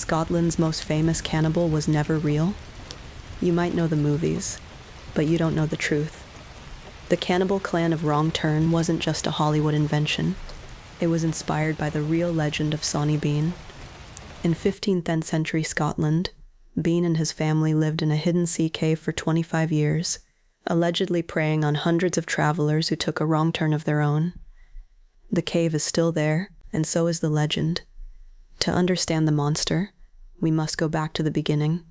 Scotland's most famous cannibal was never real? You might know the movies, but you don't know the truth. The cannibal clan of Wrong Turn wasn't just a Hollywood invention. It was inspired by the real legend of Sawney Bean. In 15th century Scotland, Bean and his family lived in a hidden sea cave for 25 years, allegedly preying on hundreds of travelers who took a wrong turn of their own. The cave is still there, and so is the legend. To understand the monster, we must go back to the beginning.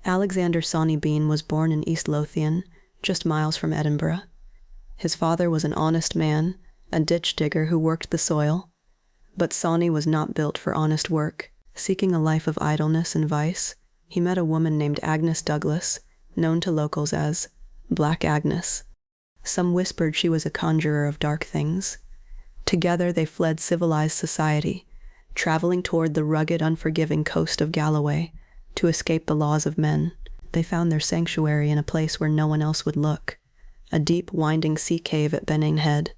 Alexander Sawney Bean was born in East Lothian, just miles from Edinburgh. His father was an honest man, a ditch digger who worked the soil. But Sawney was not built for honest work. Seeking a life of idleness and vice, he met a woman named Agnes Douglas, known to locals as Black Agnes. Some whispered she was a conjurer of dark things. Together they fled civilized society, traveling toward the rugged, unforgiving coast of Galloway to escape the laws of men. They found their sanctuary in a place where no one else would look, a deep, winding sea cave at Benane Head.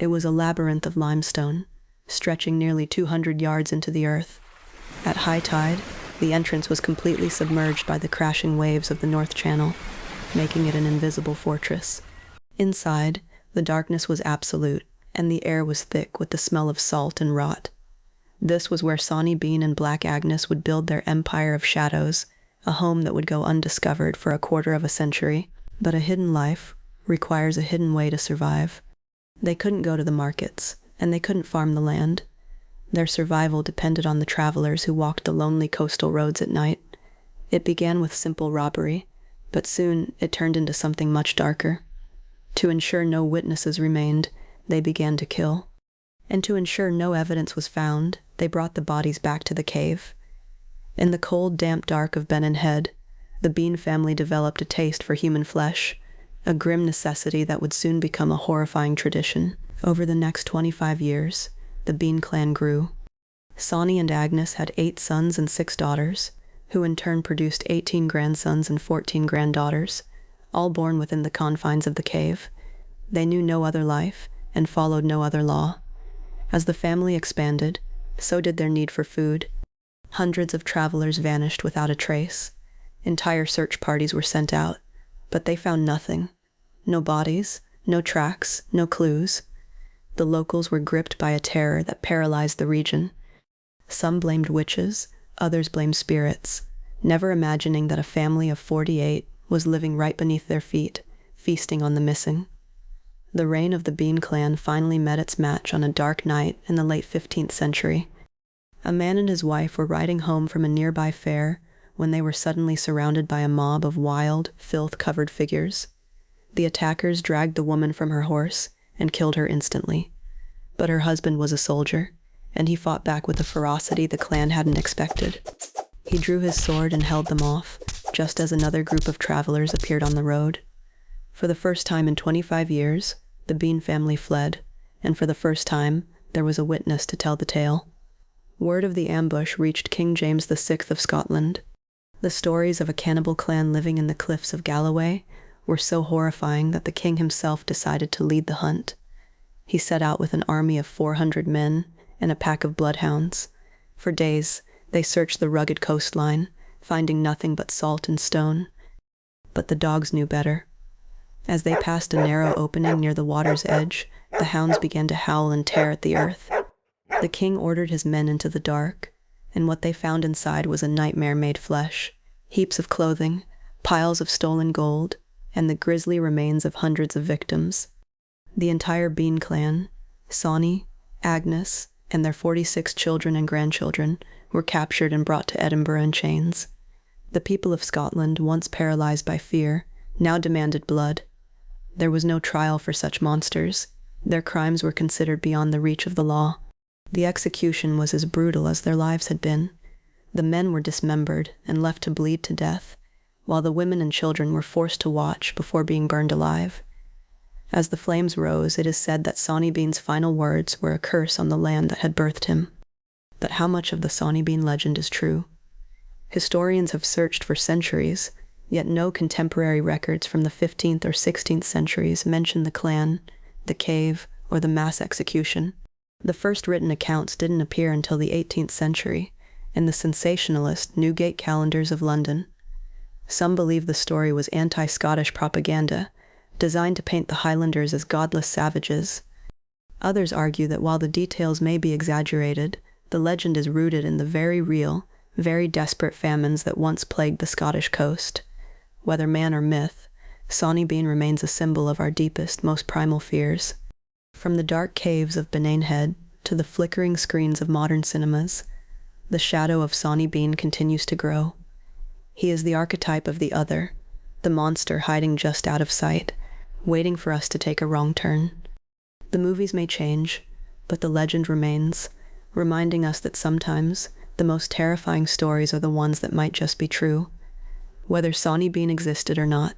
It was a labyrinth of limestone, stretching nearly 200 yards into the earth. At high tide, the entrance was completely submerged by the crashing waves of the North Channel, making it an invisible fortress. Inside, the darkness was absolute, and the air was thick with the smell of salt and rot. This was where Sawney Bean and Black Agnes would build their empire of shadows, a home that would go undiscovered for a quarter of a century. But a hidden life requires a hidden way to survive. They couldn't go to the markets, and they couldn't farm the land. Their survival depended on the travelers who walked the lonely coastal roads at night. It began with simple robbery, but soon it turned into something much darker. To ensure no witnesses remained, they began to kill. And to ensure no evidence was found, they brought the bodies back to the cave. In the cold, damp dark of Benane Head, the Bean family developed a taste for human flesh, a grim necessity that would soon become a horrifying tradition. Over the next 25 years, the Bean clan grew. Sawney and Agnes had 8 sons and 6 daughters, who in turn produced 18 grandsons and 14 granddaughters, all born within the confines of the cave. They knew no other life and followed no other law. As the family expanded, so did their need for food. Hundreds of travelers vanished without a trace. Entire search parties were sent out, but they found nothing. No bodies, no tracks, no clues. The locals were gripped by a terror that paralyzed the region. Some blamed witches, others blamed spirits, never imagining that a family of 48 was living right beneath their feet, feasting on the missing. The reign of the Bean clan finally met its match on a dark night in the late 15th century. A man and his wife were riding home from a nearby fair when they were suddenly surrounded by a mob of wild, filth-covered figures. The attackers dragged the woman from her horse and killed her instantly. But her husband was a soldier, and he fought back with a ferocity the clan hadn't expected. He drew his sword and held them off, just as another group of travelers appeared on the road. For the first time in 25 years, the Bean family fled, and for the first time, there was a witness to tell the tale. Word of the ambush reached King James VI of Scotland. The stories of a cannibal clan living in the cliffs of Galloway were so horrifying that the king himself decided to lead the hunt. He set out with an army of 400 men and a pack of bloodhounds. For days, they searched the rugged coastline, finding nothing but salt and stone. But the dogs knew better. As they passed a narrow opening near the water's edge, the hounds began to howl and tear at the earth. The king ordered his men into the dark, and what they found inside was a nightmare made flesh, heaps of clothing, piles of stolen gold, and the grisly remains of hundreds of victims. The entire Bean clan, Sawney, Agnes, and their 46 children and grandchildren, were captured and brought to Edinburgh in chains. The people of Scotland, once paralyzed by fear, now demanded blood. There was no trial for such monsters. Their crimes were considered beyond the reach of the law. The execution was as brutal as their lives had been. The men were dismembered and left to bleed to death, while the women and children were forced to watch before being burned alive. As the flames rose, it is said that Sawney Bean's final words were a curse on the land that had birthed him. But how much of the Sawney Bean legend is true? Historians have searched for centuries, yet no contemporary records from the 15th or 16th centuries mention the clan, the cave, or the mass execution. The first written accounts didn't appear until the 18th century, in the sensationalist Newgate calendars of London. Some believe the story was anti-Scottish propaganda, designed to paint the Highlanders as godless savages. Others argue that while the details may be exaggerated, the legend is rooted in the very real, very desperate famines that once plagued the Scottish coast. Whether man or myth, Sawney Bean remains a symbol of our deepest, most primal fears. From the dark caves of Benane Head to the flickering screens of modern cinemas, the shadow of Sawney Bean continues to grow. He is the archetype of the other, the monster hiding just out of sight, waiting for us to take a wrong turn. The movies may change, but the legend remains, reminding us that sometimes the most terrifying stories are the ones that might just be true. Whether Sawney Bean existed or not,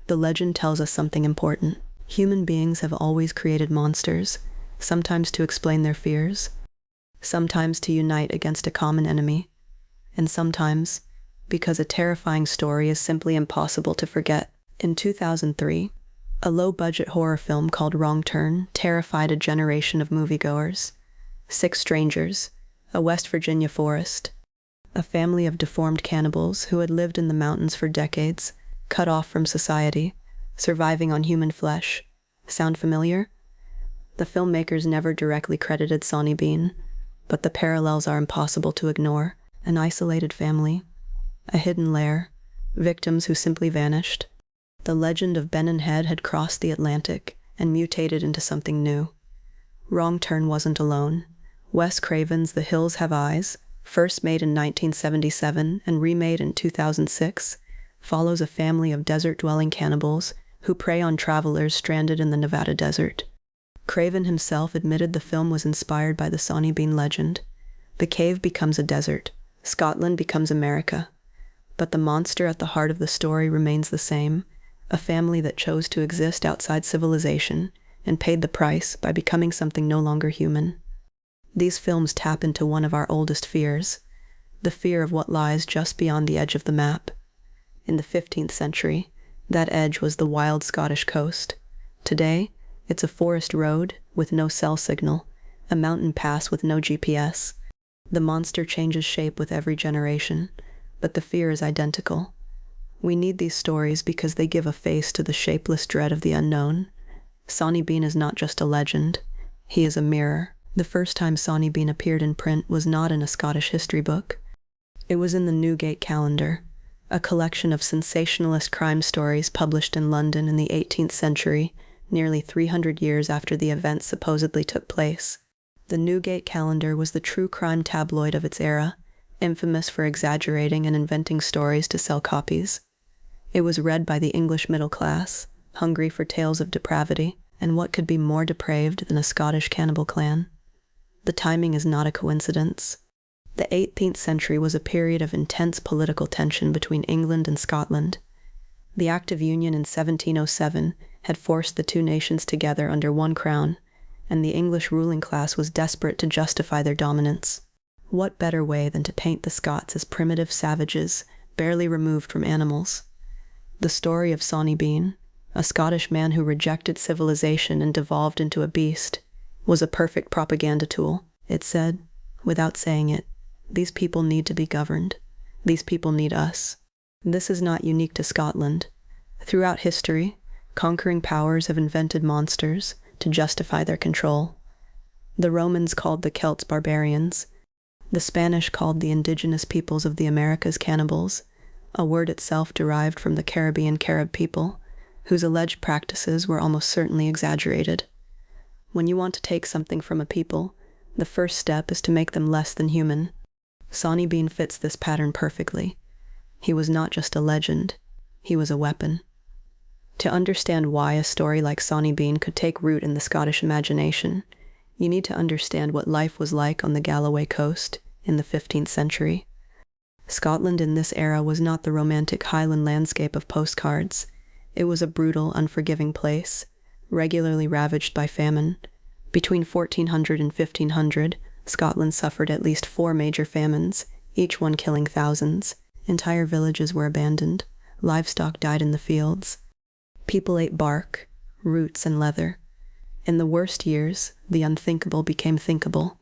the legend tells us something important. Human beings have always created monsters, sometimes to explain their fears, sometimes to unite against a common enemy, and sometimes because a terrifying story is simply impossible to forget. In 2003, a low-budget horror film called Wrong Turn terrified a generation of moviegoers. 6 strangers, a West Virginia forest, a family of deformed cannibals who had lived in the mountains for decades, cut off from society, surviving on human flesh. Sound familiar? The filmmakers never directly credited Sawney Bean, but the parallels are impossible to ignore. An isolated family, a hidden lair, victims who simply vanished. The legend of Benane Head had crossed the Atlantic and mutated into something new. Wrong Turn wasn't alone. Wes Craven's The Hills Have Eyes, first made in 1977 and remade in 2006, follows a family of desert-dwelling cannibals who prey on travelers stranded in the Nevada desert. Craven himself admitted the film was inspired by the Sawney Bean legend. The cave becomes a desert. Scotland becomes America. But the monster at the heart of the story remains the same, a family that chose to exist outside civilization and paid the price by becoming something no longer human. These films tap into one of our oldest fears, the fear of what lies just beyond the edge of the map. In the 15th century, that edge was the wild Scottish coast. Today, it's a forest road with no cell signal, a mountain pass with no GPS. The monster changes shape with every generation, but the fear is identical. We need these stories because they give a face to the shapeless dread of the unknown. Sawney Bean is not just a legend. He is a mirror. The first time Sawney Bean appeared in print was not in a Scottish history book. It was in the Newgate Calendar, a collection of sensationalist crime stories published in London in the 18th century, nearly 300 years after the events supposedly took place. The Newgate Calendar was the true crime tabloid of its era, infamous for exaggerating and inventing stories to sell copies. It was read by the English middle class, hungry for tales of depravity, and what could be more depraved than a Scottish cannibal clan? The timing is not a coincidence. The 18th century was a period of intense political tension between England and Scotland. The Act of Union in 1707 had forced the two nations together under one crown, and the English ruling class was desperate to justify their dominance. What better way than to paint the Scots as primitive savages, barely removed from animals? The story of Sawney Bean, a Scottish man who rejected civilization and devolved into a beast, was a perfect propaganda tool. It said, without saying it, these people need to be governed. These people need us. This is not unique to Scotland. Throughout history, conquering powers have invented monsters to justify their control. The Romans called the Celts barbarians. The Spanish called the indigenous peoples of the Americas cannibals, a word itself derived from the Caribbean Carib people, whose alleged practices were almost certainly exaggerated. When you want to take something from a people, the first step is to make them less than human. Sawney Bean fits this pattern perfectly. He was not just a legend, he was a weapon. To understand why a story like Sawney Bean could take root in the Scottish imagination, you need to understand what life was like on the Galloway coast in the 15th century. Scotland in this era was not the romantic Highland landscape of postcards. It was a brutal, unforgiving place, regularly ravaged by famine. Between 1400 and 1500, Scotland suffered at least 4 major famines, each one killing thousands. Entire villages were abandoned. Livestock died in the fields. People ate bark, roots, and leather. In the worst years, the unthinkable became thinkable.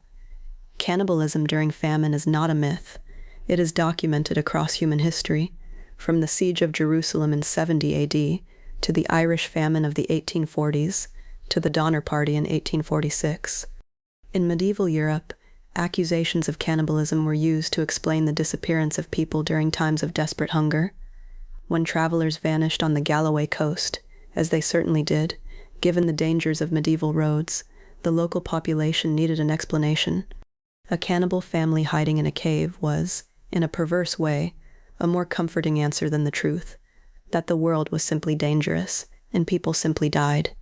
Cannibalism during famine is not a myth. It is documented across human history, from the siege of Jerusalem in 70 AD to the Irish famine of the 1840s to the Donner Party in 1846. In medieval Europe, accusations of cannibalism were used to explain the disappearance of people during times of desperate hunger. When travelers vanished on the Galloway coast, as they certainly did, given the dangers of medieval roads, the local population needed an explanation. A cannibal family hiding in a cave was, in a perverse way, a more comforting answer than the truth, that the world was simply dangerous, and people simply died.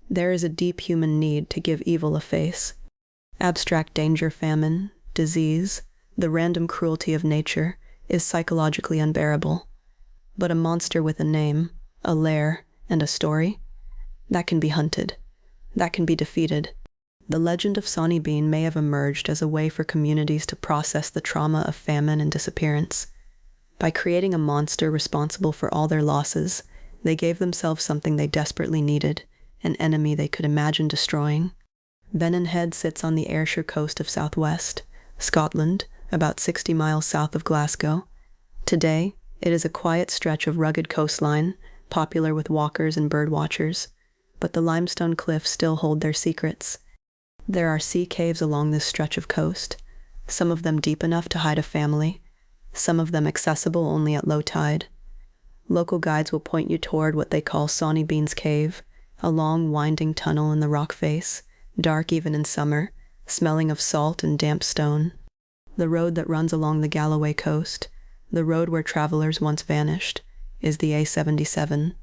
There is a deep human need to give evil a face. Abstract danger, famine, disease, the random cruelty of nature is psychologically unbearable. But a monster with a name, a lair, and a story, that can be hunted. That can be defeated. The legend of Sawney Bean may have emerged as a way for communities to process the trauma of famine and disappearance. By creating a monster responsible for all their losses, they gave themselves something they desperately needed, an enemy they could imagine destroying. Vennon Head sits on the Ayrshire coast of southwest Scotland, about 60 miles south of Glasgow. Today, it is a quiet stretch of rugged coastline, popular with walkers and birdwatchers, but the limestone cliffs still hold their secrets. There are sea caves along this stretch of coast, some of them deep enough to hide a family, some of them accessible only at low tide. Local guides will point you toward what they call Sawney Bean's Cave, a long, winding tunnel in the rock face, dark even in summer, smelling of salt and damp stone. The road that runs along the Galloway coast, the road where travelers once vanished, is the A77.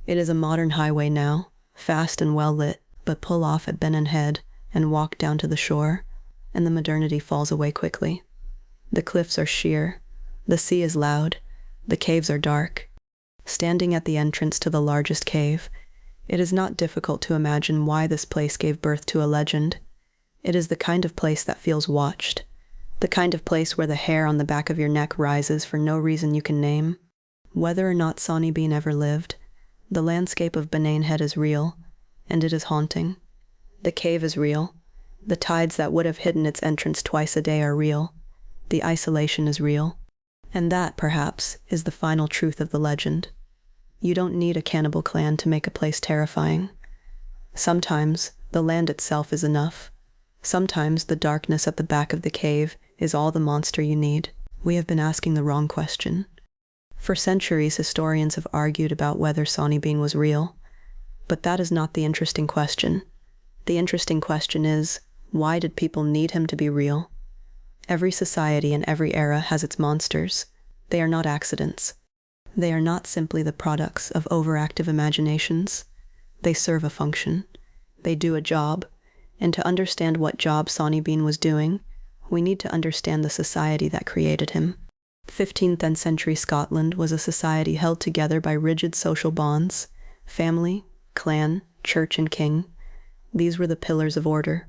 It is a modern highway now, fast and well lit, but pull off at Vennon Head and walk down to the shore, and the modernity falls away quickly. The cliffs are sheer, the sea is loud, the caves are dark. Standing at the entrance to the largest cave, it is not difficult to imagine why this place gave birth to a legend. It is the kind of place that feels watched, the kind of place where the hair on the back of your neck rises for no reason you can name. Whether or not Sawney Bean ever lived, the landscape of Vennon Head is real, and it is haunting. The cave is real. The tides that would have hidden its entrance twice a day are real. The isolation is real. And that, perhaps, is the final truth of the legend. You don't need a cannibal clan to make a place terrifying. Sometimes the land itself is enough. Sometimes the darkness at the back of the cave is all the monster you need. We have been asking the wrong question. For centuries, historians have argued about whether Sawney Bean was real. But that is not the interesting question. The interesting question is, why did people need him to be real? Every society in every era has its monsters. They are not accidents. They are not simply the products of overactive imaginations. They serve a function. They do a job. And to understand what job Sawney Bean was doing, we need to understand the society that created him. 15th century Scotland was a society held together by rigid social bonds: family, clan, church, and king. These were the pillars of order.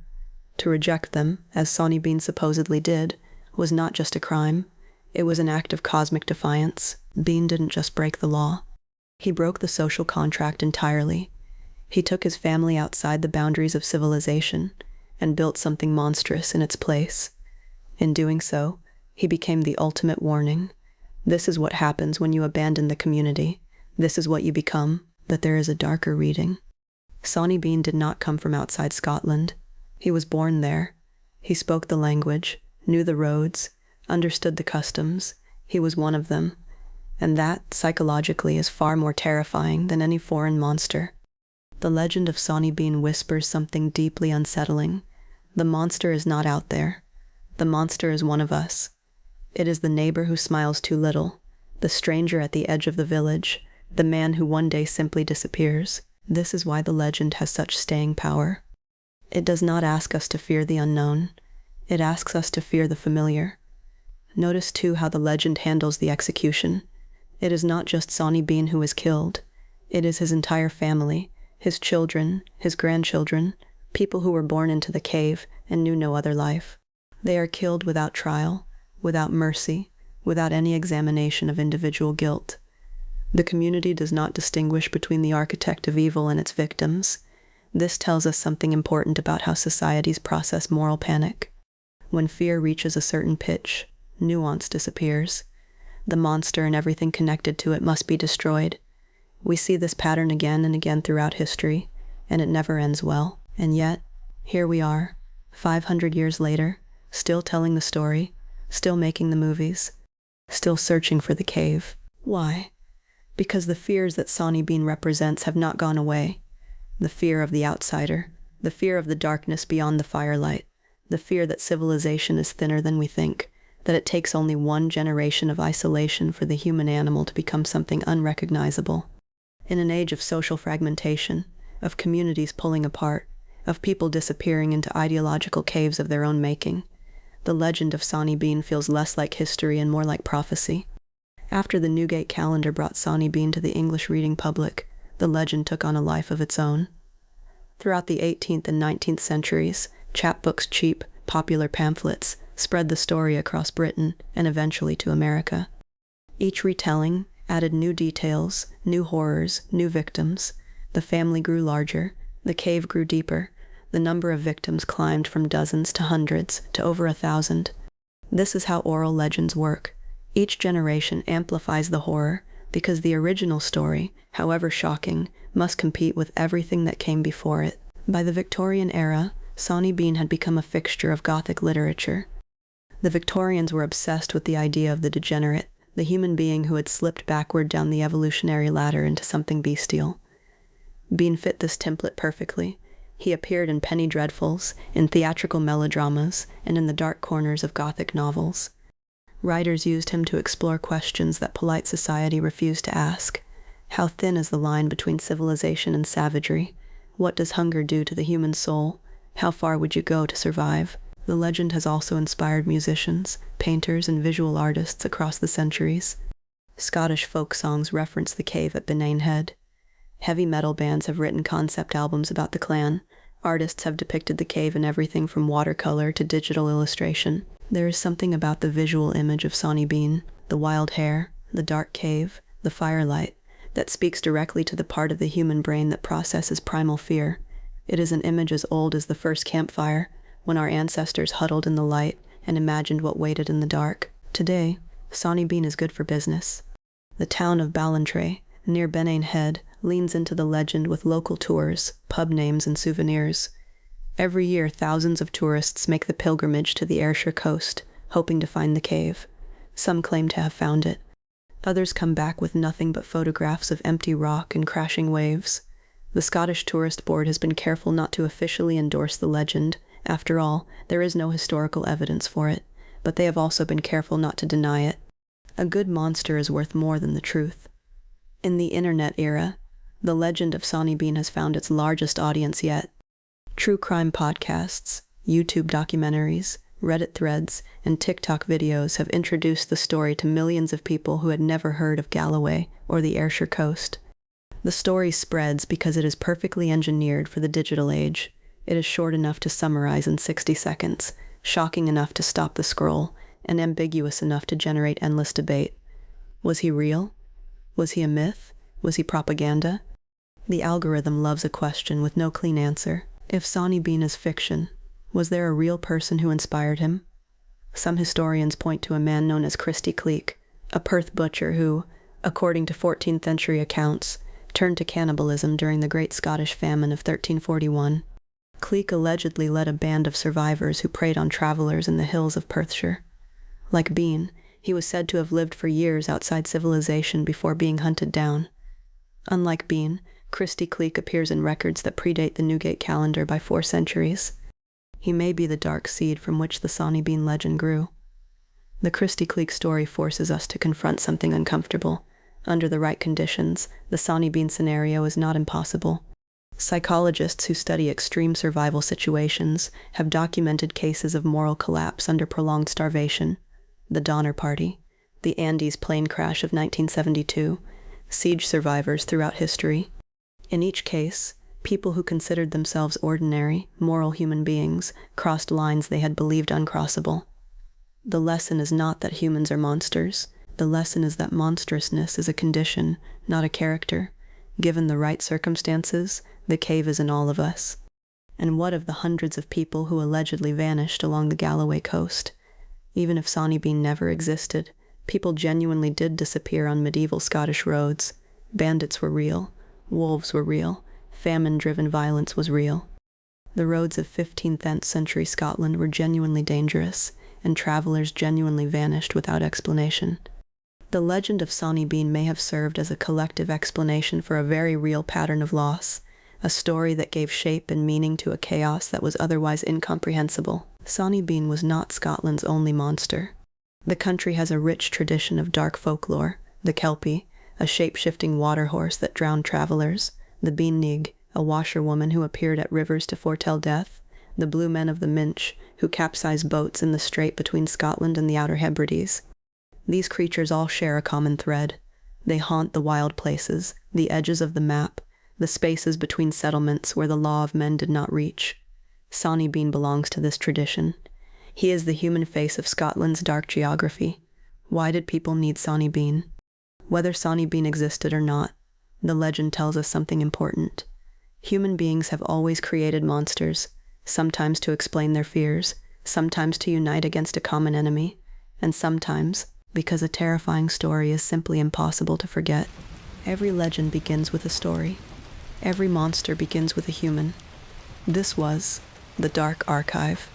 To reject them, as Sawney Bean supposedly did, was not just a crime. It was an act of cosmic defiance. Bean didn't just break the law. He broke the social contract entirely. He took his family outside the boundaries of civilization and built something monstrous in its place. In doing so, he became the ultimate warning. This is what happens when you abandon the community. This is what you become, that there is a darker reading. Sawney Bean did not come from outside Scotland. He was born there. He spoke the language, knew the roads, understood the customs. He was one of them. And that, psychologically, is far more terrifying than any foreign monster. The legend of Sawney Bean whispers something deeply unsettling. The monster is not out there. The monster is one of us. It is the neighbor who smiles too little, the stranger at the edge of the village, the man who one day simply disappears. This is why the legend has such staying power. It does not ask us to fear the unknown. It asks us to fear the familiar. Notice, too, how the legend handles the execution. It is not just Sawney Bean who is killed. It is his entire family, his children, his grandchildren, people who were born into the cave and knew no other life. They are killed without trial, without mercy, without any examination of individual guilt. The community does not distinguish between the architect of evil and its victims. This tells us something important about how societies process moral panic. When fear reaches a certain pitch, nuance disappears. The monster and everything connected to it must be destroyed. We see this pattern again and again throughout history, and it never ends well. And yet, here we are, 500 years later, still telling the story, still making the movies, still searching for the cave. Why? Because the fears that Sawney Bean represents have not gone away. The fear of the outsider, the fear of the darkness beyond the firelight, the fear that civilization is thinner than we think, that it takes only one generation of isolation for the human animal to become something unrecognizable. In an age of social fragmentation, of communities pulling apart, of people disappearing into ideological caves of their own making, the legend of Sawney Bean feels less like history and more like prophecy. After the Newgate calendar brought Sawney Bean to the English reading public, the legend took on a life of its own. Throughout the 18th and 19th centuries, chapbooks, cheap, popular pamphlets, spread the story across Britain and eventually to America. Each retelling added new details, new horrors, new victims. The family grew larger, the cave grew deeper, the number of victims climbed from dozens to hundreds to over 1,000. This is how oral legends work. Each generation amplifies the horror because the original story, however shocking, must compete with everything that came before it. By the Victorian era, Sawney Bean had become a fixture of Gothic literature. The Victorians were obsessed with the idea of the degenerate, the human being who had slipped backward down the evolutionary ladder into something bestial. Bean fit this template perfectly. He appeared in penny dreadfuls, in theatrical melodramas, and in the dark corners of Gothic novels. Writers used him to explore questions that polite society refused to ask. How thin is the line between civilization and savagery? What does hunger do to the human soul? How far would you go to survive? The legend has also inspired musicians, painters, and visual artists across the centuries. Scottish folk songs reference the cave at Benane Head. Heavy metal bands have written concept albums about the clan. Artists have depicted the cave in everything from watercolor to digital illustration. There is something about the visual image of Sawney Bean, the wild hair, the dark cave, the firelight, that speaks directly to the part of the human brain that processes primal fear. It is an image as old as the first campfire, when our ancestors huddled in the light and imagined what waited in the dark. Today, Sawney Bean is good for business. The town of Ballantrae, near Benane Head, leans into the legend with local tours, pub names, and souvenirs. Every year, thousands of tourists make the pilgrimage to the Ayrshire coast, hoping to find the cave. Some claim to have found it. Others come back with nothing but photographs of empty rock and crashing waves. The Scottish Tourist Board has been careful not to officially endorse the legend. After all, there is no historical evidence for it, but they have also been careful not to deny it. A good monster is worth more than the truth. In the internet era, the legend of Sawney Bean has found its largest audience yet. True crime podcasts, YouTube documentaries, Reddit threads, and TikTok videos have introduced the story to millions of people who had never heard of Galloway or the Ayrshire coast. The story spreads because it is perfectly engineered for the digital age. It is short enough to summarize in 60 seconds, shocking enough to stop the scroll, and ambiguous enough to generate endless debate. Was he real? Was he a myth? Was he propaganda? The algorithm loves a question with no clean answer. If Sawney Bean is fiction, was there a real person who inspired him? Some historians point to a man known as Christy Cleek, a Perth butcher who, according to 14th century accounts, turned to cannibalism during the Great Scottish Famine of 1341. Cleek allegedly led a band of survivors who preyed on travelers in the hills of Perthshire. Like Bean, he was said to have lived for years outside civilization before being hunted down. Unlike Bean, Christy Cleek appears in records that predate the Newgate calendar by 4 centuries. He may be the dark seed from which the Sawney Bean legend grew. The Christy Cleek story forces us to confront something uncomfortable. Under the right conditions, the Sawney Bean scenario is not impossible. Psychologists who study extreme survival situations have documented cases of moral collapse under prolonged starvation. The Donner Party, the Andes plane crash of 1972, siege survivors throughout history. In each case, people who considered themselves ordinary, moral human beings crossed lines they had believed uncrossable. The lesson is not that humans are monsters. The lesson is that monstrousness is a condition, not a character. Given the right circumstances, the cave is in all of us. And what of the hundreds of people who allegedly vanished along the Galloway coast? Even if Sawney Bean never existed, people genuinely did disappear on medieval Scottish roads. Bandits were real. Wolves were real. Famine-driven violence was real. The roads of 15th century Scotland were genuinely dangerous, and travelers genuinely vanished without explanation. The legend of Sawney Bean may have served as a collective explanation for a very real pattern of loss, a story that gave shape and meaning to a chaos that was otherwise incomprehensible. Sawney Bean was not Scotland's only monster. The country has a rich tradition of dark folklore: the Kelpie, a shape-shifting water horse that drowned travelers; the Beannig, a washerwoman who appeared at rivers to foretell death; the Blue Men of the Minch, who capsized boats in the strait between Scotland and the Outer Hebrides. These creatures all share a common thread. They haunt the wild places, the edges of the map, the spaces between settlements where the law of men did not reach. Sawney Bean belongs to this tradition. He is the human face of Scotland's dark geography. Why did people need Sawney Bean? Whether Sawney Bean existed or not, the legend tells us something important. Human beings have always created monsters, sometimes to explain their fears, sometimes to unite against a common enemy, and sometimes because a terrifying story is simply impossible to forget. Every legend begins with a story. Every monster begins with a human. This was the Dark Archive.